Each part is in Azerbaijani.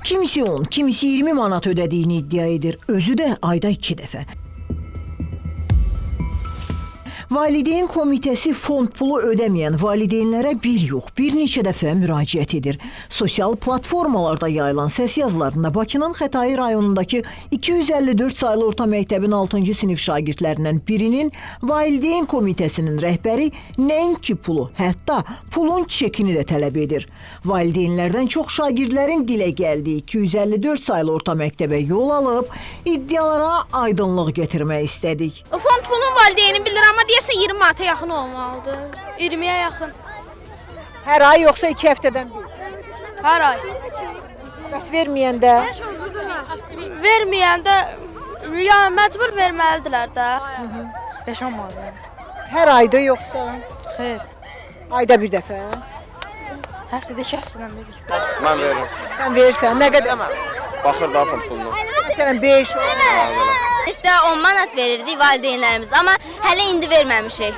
Kimisi 10, kimisi 20 manat ödədiyini iddia edir. Özü də ayda 2 dəfə. Valideyn komitəsi fond pulu ödəməyən valideynlərə bir yox, bir neçə dəfə müraciət edir. Sosial platformalarda yayılan səs yazılarında Bakının Xətai rayonundakı 254 saylı orta məktəbin 6-cı sinif şagirdlərindən birinin valideyn komitəsinin rəhbəri nəinki pulu, hətta pulun çekini də tələb edir. Valideynlərdən çox şagirdlərin dilə gəldiyi 254 saylı orta məktəbə yol alıb, iddialara aydınlıq gətirmək istədik. Fond pulun valideyni bilir, amma deyəsə 20 manata yaxın olmalıdır. 20-yə yaxın. Hər ay yoxsa 2 həftədən bir? Hər ay. Bəs verməyəndə? Verməyəndə yəni məcbur verməlidirlər də. 5-10 manat. Hər ayda yoxsa? Xeyr. Ayda bir dəfə? Həftədə 2 həftədən bir. Mən verirəm. Sən verirsən, nə qədər? Baxır da fond puluna. Məsələn 5, 10. Sinifdə 10 manat verirdi valideynlərimiz, amma hələ indi verməmişik.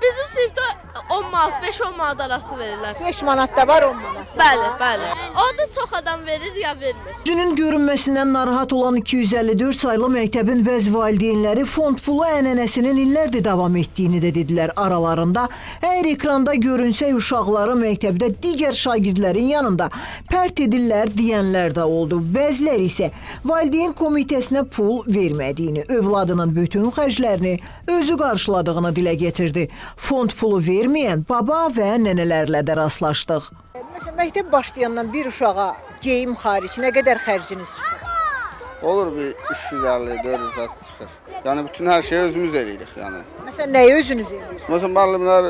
Bizim sinifdə 10 manat, 5-10 manat arası verirlər. 5 manat da var, 10 manat. Bəli. O da çox adam verir ya vermir. Üzünün görünməsindən narahat olan 254 saylı məktəbin bəzi valideynləri fond pulu ənənəsinin illərdir davam etdiyini də dedilər. Aralarında əgər ekranda görünsək uşaqları məktəbdə digər şagirdlərin yanında pərt edirlər deyənlər də oldu. Bəziləri isə valideyn komitəsinə pul vermədiyini, övladının bütün xərclərini özü qarşıladığını dilə getirdi. Fond pulu verməyən baba və nənələrlə də rastlaşdıq. Məsələn, məktəb başlayandan bir uşağa geyim xarici nə qədər xərciniz çıxır? Olur bir 350-400 çıxır. Yəni bütün hər şeyi özümüz eləyirik yəni. Məsələn, nəyi özünüz edirsiniz? Məsələn, müəllimlər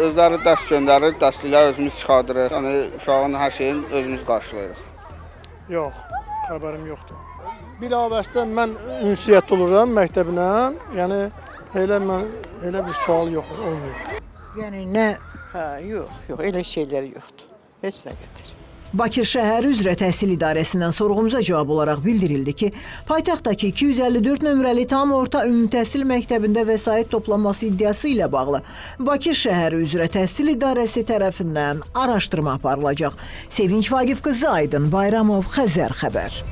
özləri dərs göndərir, dərslikləri özümüz çıxardırıq. Yəni uşağın hər şeyini özümüz qarşılayırıq. Yox, xəbərim yoxdur. Bilavasitə mən ünsiyyət oluram məktəbinə, yəni elə bir sual yox, olmuyor. Yəni nə? Yox, elə şeylər yoxdur. Heç nə gətir. Bakı şəhər üzrə təhsil idarəsindən sorğumuza cavab olaraq bildirildi ki, paytaxtdakı 254 nömrəli tam orta ümumi təhsil məktəbində vəsait toplanması iddiası ilə bağlı Bakı şəhər üzrə təhsil idarəsi tərəfindən araşdırma aparılacaq. Sevinç Vaqif qızı, Aydın Bayramov, Xəzər xəbər.